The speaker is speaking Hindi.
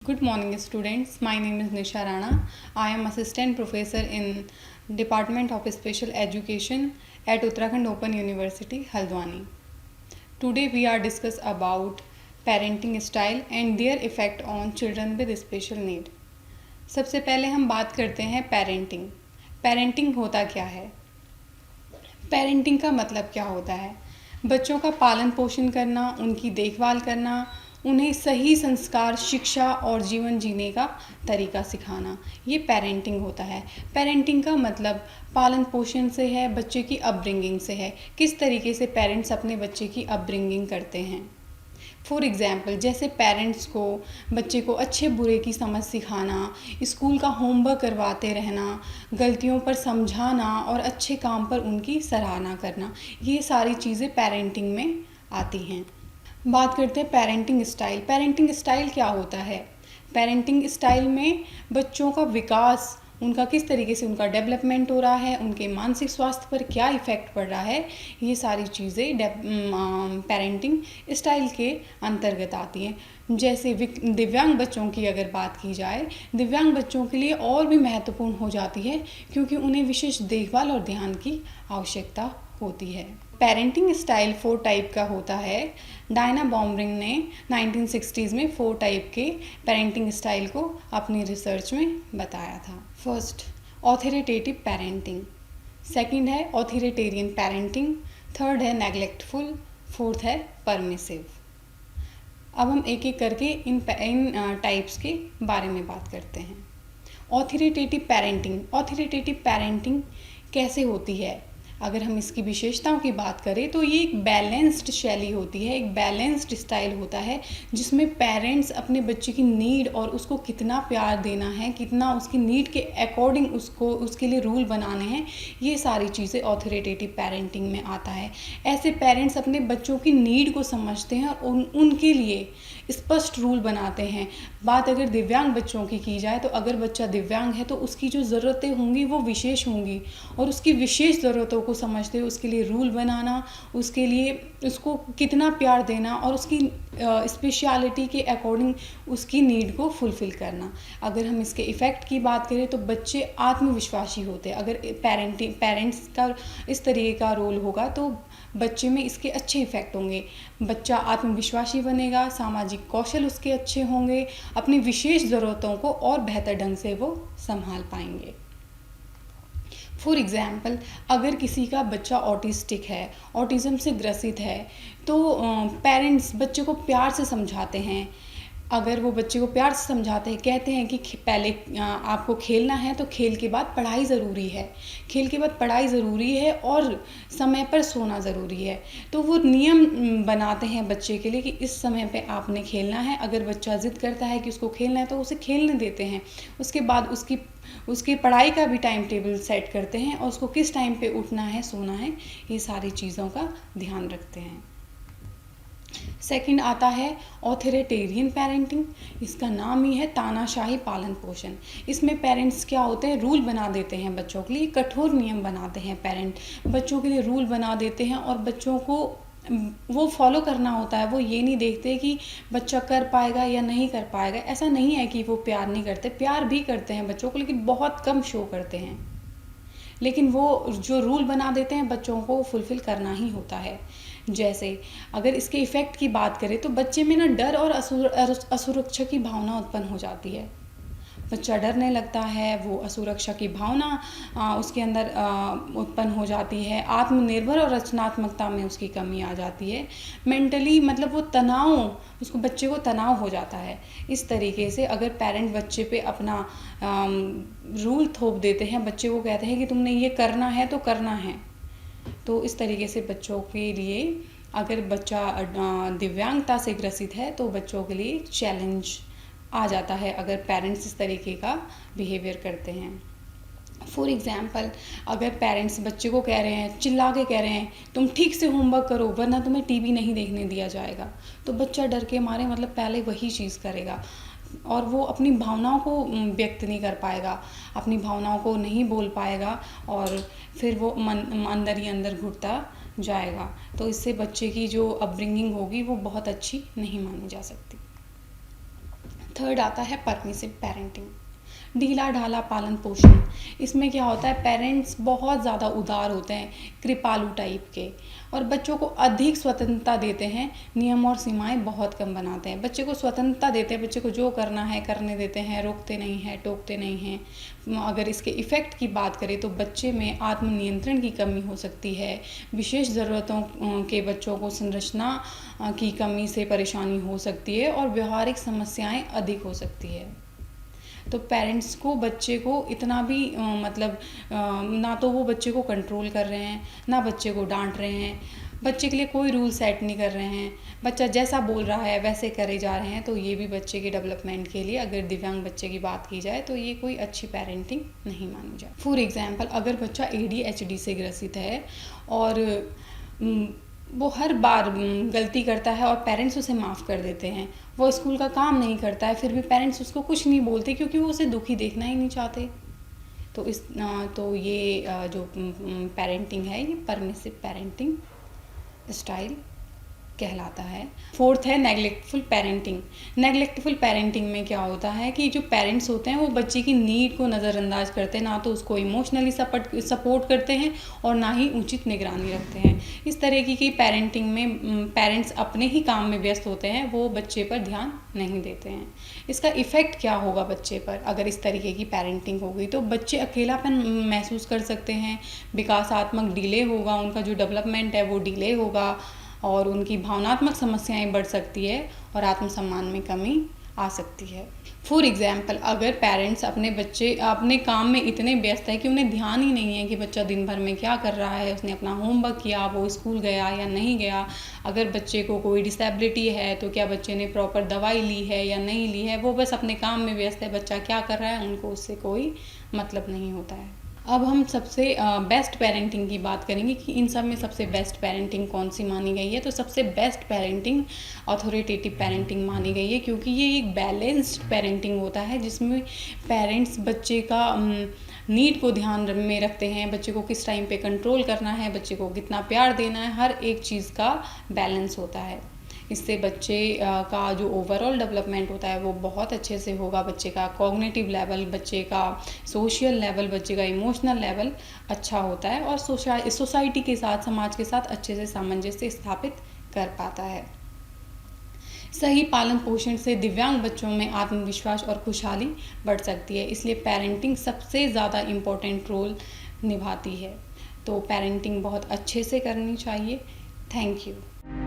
Good morning, students. My name is Nisha Rana. I am Assistant Professor in Department of Special Education at Uttarakhand Open University, Haldwani. Today we are discuss about parenting style and their effect on children with special need. सबसे पहले हम बात करते हैं पेरेंटिंग. पेरेंटिंग होता क्या है? पेरेंटिंग का मतलब क्या होता है? बच्चों का पालन पोषण करना, उनकी देखभाल करना, उन्हें सही संस्कार, शिक्षा और जीवन जीने का तरीका सिखाना, ये पेरेंटिंग होता है. पेरेंटिंग का मतलब पालन पोषण से है, बच्चे की अपब्रिंगिंग से है. किस तरीके से पेरेंट्स अपने बच्चे की अपब्रिंगिंग करते हैं. फॉर एग्ज़ाम्पल, जैसे पेरेंट्स को बच्चे को अच्छे बुरे की समझ सिखाना, स्कूल का होमवर्क करवाते रहना, गलतियों पर समझाना और अच्छे काम पर उनकी सराहना करना, ये सारी चीज़ें पेरेंटिंग में आती हैं. बात करते हैं पेरेंटिंग स्टाइल. पेरेंटिंग स्टाइल क्या होता है? पेरेंटिंग स्टाइल में बच्चों का विकास, उनका किस तरीके से उनका डेवलपमेंट हो रहा है, उनके मानसिक स्वास्थ्य पर क्या इफ़ेक्ट पड़ रहा है, ये सारी चीज़ें पेरेंटिंग स्टाइल के अंतर्गत आती हैं. जैसे दिव्यांग बच्चों की अगर बात की जाए, दिव्यांग बच्चों के लिए और भी महत्वपूर्ण हो जाती है क्योंकि उन्हें विशेष देखभाल और ध्यान की आवश्यकता होती है. पेरेंटिंग स्टाइल 4 टाइप का होता है. डायना बॉम्ब्रिंग ने 1960s में 4 टाइप के पेरेंटिंग स्टाइल को अपनी रिसर्च में बताया था. First, authoritative parenting. सेकंड है ऑथोरिटेरियन पेरेंटिंग. थर्ड है नेग्लेक्टफुल. फोर्थ है परमिसिव. अब हम एक एक करके इन टाइप्स के बारे में बात करते हैं. Authoritative parenting. ऑथोरिटेटिव पेरेंटिंग कैसे होती है? अगर हम इसकी विशेषताओं की बात करें तो ये एक बैलेंस्ड शैली होती है, एक बैलेंस्ड स्टाइल होता है जिसमें पेरेंट्स अपने बच्चे की नीड और उसको कितना प्यार देना है, कितना उसकी नीड के अकॉर्डिंग उसको उसके लिए रूल बनाने हैं, ये सारी चीज़ें ऑथोरिटेटिव पेरेंटिंग में आता है. ऐसे पेरेंट्स अपने बच्चों की नीड को समझते हैं और उनके लिए स्पष्ट रूल बनाते हैं. बात अगर दिव्यांग बच्चों की जाए तो अगर बच्चा दिव्यांग है तो उसकी जो ज़रूरतें होंगी वो विशेष होंगी और उसकी विशेष ज़रूरतों को समझते हुए उसके लिए रूल बनाना, उसके लिए उसको कितना प्यार देना और उसकी स्पेशलिटी के अकॉर्डिंग उसकी नीड को फुलफ़िल करना. अगर हम इसके इफ़ेक्ट की बात करें तो बच्चे आत्मविश्वासी होते हैं. अगर पेरेंट्स का इस तरीके का रोल होगा तो बच्चे में इसके अच्छे इफ़ेक्ट होंगे. बच्चा आत्मविश्वासी बनेगा, सामाजिक कौशल उसके अच्छे होंगे, अपनी विशेष ज़रूरतों को और बेहतर ढंग से वो संभाल पाएंगे. फॉर एग्ज़ाम्पल, अगर किसी का बच्चा ऑटिस्टिक है, ऑटिज़म से ग्रसित है, तो पेरेंट्स बच्चे को प्यार से समझाते हैं. अगर वो बच्चे को प्यार से समझाते हैं, कहते हैं कि पहले आपको खेलना है तो खेल के बाद पढ़ाई ज़रूरी है, खेल के बाद पढ़ाई ज़रूरी है और समय पर सोना ज़रूरी है, तो वो नियम बनाते हैं बच्चे के लिए कि इस समय पे आपने खेलना है. अगर बच्चा ज़िद करता है कि उसको खेलना है तो उसे खेलने देते हैं. उसके बाद उसकी पढ़ाई का भी टाइम टेबल सेट करते हैं और उसको किस टाइम पे उठना है, सोना है, ये सारी चीज़ों का ध्यान रखते हैं. सेकंड आता है ऑथोरिटेरियन पेरेंटिंग. इसका नाम ही है तानाशाही पालन पोषण. इसमें पेरेंट्स क्या होते हैं, रूल बना देते हैं बच्चों के लिए, कठोर नियम बनाते हैं. पेरेंट बच्चों के लिए रूल बना देते हैं और बच्चों को वो फॉलो करना होता है. वो ये नहीं देखते कि बच्चा कर पाएगा या नहीं कर पाएगा. ऐसा नहीं है कि वो प्यार नहीं करते, प्यार भी करते हैं बच्चों को, लेकिन बहुत कम शो करते हैं. लेकिन वो जो रूल बना देते हैं बच्चों को फुलफ़िल करना ही होता है. जैसे अगर इसके इफ़ेक्ट की बात करें तो बच्चे में ना डर और असुरक्षा की भावना उत्पन्न हो जाती है. बच्चा डरने लगता है, वो असुरक्षा की भावना उसके अंदर उत्पन्न हो जाती है. आत्मनिर्भर और रचनात्मकता में उसकी कमी आ जाती है. मेंटली मतलब वो तनाव, उसको बच्चे को तनाव हो जाता है. इस तरीके से अगर पेरेंट बच्चे पे अपना रूल थोप देते हैं, बच्चे को कहते हैं कि तुमने ये करना है तो करना है, तो इस तरीके से बच्चों के लिए, अगर बच्चा दिव्यांगता से ग्रसित है तो बच्चों के लिए चैलेंज आ जाता है अगर पेरेंट्स इस तरीके का बिहेवियर करते हैं. फॉर एग्ज़ाम्पल, अगर पेरेंट्स बच्चे को कह रहे हैं, चिल्ला के कह रहे हैं तुम ठीक से होमवर्क करो वरना तुम्हें टीवी नहीं देखने दिया जाएगा, तो बच्चा डर के मारे मतलब पहले वही चीज़ करेगा और वो अपनी भावनाओं को व्यक्त नहीं कर पाएगा, अपनी भावनाओं को नहीं बोल पाएगा और फिर वो अंदर ही अंदर घुटता जाएगा. तो इससे बच्चे की जो अपब्रिंगिंग होगी वो बहुत अच्छी नहीं मानी जा सकती. थर्ड आता है परमिसिव पेरेंटिंग, ढीला ढाला पालन पोषण। इसमें क्या होता है, पेरेंट्स बहुत ज़्यादा उदार होते हैं, कृपालु टाइप के, और बच्चों को अधिक स्वतंत्रता देते हैं, नियम और सीमाएं बहुत कम बनाते हैं। बच्चे को स्वतंत्रता देते हैं, बच्चे को जो करना है करने देते हैं, रोकते नहीं हैं, टोकते नहीं हैं। अगर इसके इफ़ेक्ट की बात करें तो बच्चे में आत्मनियंत्रण की कमी हो सकती है, विशेष ज़रूरतों के बच्चों को संरचना की कमी से परेशानी हो सकती है, और व्यवहारिक समस्याएं अधिक हो सकती है। तो पेरेंट्स को बच्चे को इतना भी ना तो वो बच्चे को कंट्रोल कर रहे हैं, ना बच्चे को डांट रहे हैं, बच्चे के लिए कोई रूल सेट नहीं कर रहे हैं, बच्चा जैसा बोल रहा है वैसे करे जा रहे हैं, तो ये भी बच्चे के डेवलपमेंट के लिए, अगर दिव्यांग बच्चे की बात की जाए तो ये कोई अच्छी पेरेंटिंग नहीं मानी जाए। फॉर एग्जाम्पल, अगर बच्चा ADHD से ग्रसित है और वो हर बार गलती करता है और पेरेंट्स उसे माफ़ कर देते हैं, वो स्कूल का काम नहीं करता है, फिर भी पेरेंट्स उसको कुछ नहीं बोलते क्योंकि वो उसे दुखी देखना ही नहीं चाहते, तो ये जो पेरेंटिंग है, ये परमिसिव पेरेंटिंग स्टाइल कहलाता है। फोर्थ है नेग्लेक्टफुल पेरेंटिंग। नेग्लेक्टफुल पेरेंटिंग में क्या होता है कि जो पेरेंट्स होते हैं वो बच्चे की नीड को नज़रअंदाज करते हैं, ना तो उसको इमोशनली सपोर्ट करते हैं और ना ही उचित निगरानी रखते हैं। इस तरीके की पेरेंटिंग में पेरेंट्स अपने ही काम में व्यस्त होते हैं, वो बच्चे पर ध्यान नहीं देते हैं। इसका इफ़ेक्ट क्या होगा बच्चे पर अगर इस तरीके की पेरेंटिंग हो गई? तो बच्चे अकेलापन महसूस कर सकते हैं, विकासात्मक डिले होगा, उनका जो डेवलपमेंट है वो डिले होगा, और उनकी भावनात्मक समस्याएं बढ़ सकती है और आत्मसम्मान में कमी आ सकती है। फॉर एग्जाम्पल, अगर पेरेंट्स अपने काम में इतने व्यस्त है कि उन्हें ध्यान ही नहीं है कि बच्चा दिन भर में क्या कर रहा है, उसने अपना होमवर्क किया, वो स्कूल गया या नहीं गया, अगर बच्चे को कोई डिसेबिलिटी है तो क्या बच्चे ने प्रॉपर दवाई ली है या नहीं ली है, वो बस अपने काम में व्यस्त है, बच्चा क्या कर रहा है उनको उससे कोई मतलब नहीं होता है। अब हम सबसे बेस्ट पेरेंटिंग की बात करेंगे कि इन सब में सबसे बेस्ट पेरेंटिंग कौन सी मानी गई है। तो सबसे बेस्ट पेरेंटिंग अथॉरिटेटिव पेरेंटिंग मानी गई है, क्योंकि ये एक बैलेंस्ड पेरेंटिंग होता है जिसमें पेरेंट्स बच्चे का नीड को ध्यान में रखते हैं, बच्चे को किस टाइम पे कंट्रोल करना है, बच्चे को कितना प्यार देना है, हर एक चीज़ का बैलेंस होता है। इससे बच्चे का जो ओवरऑल डेवलपमेंट होता है वो बहुत अच्छे से होगा। बच्चे का कॉग्निटिव लेवल, बच्चे का सोशल लेवल, बच्चे का इमोशनल लेवल अच्छा होता है, और सोसाइटी के साथ, समाज के साथ अच्छे से सामंजस्य स्थापित कर पाता है। सही पालन पोषण से दिव्यांग बच्चों में आत्मविश्वास और खुशहाली बढ़ सकती है, इसलिए पेरेंटिंग सबसे ज़्यादा इम्पोर्टेंट रोल निभाती है। तो पेरेंटिंग बहुत अच्छे से करनी चाहिए। Thank you.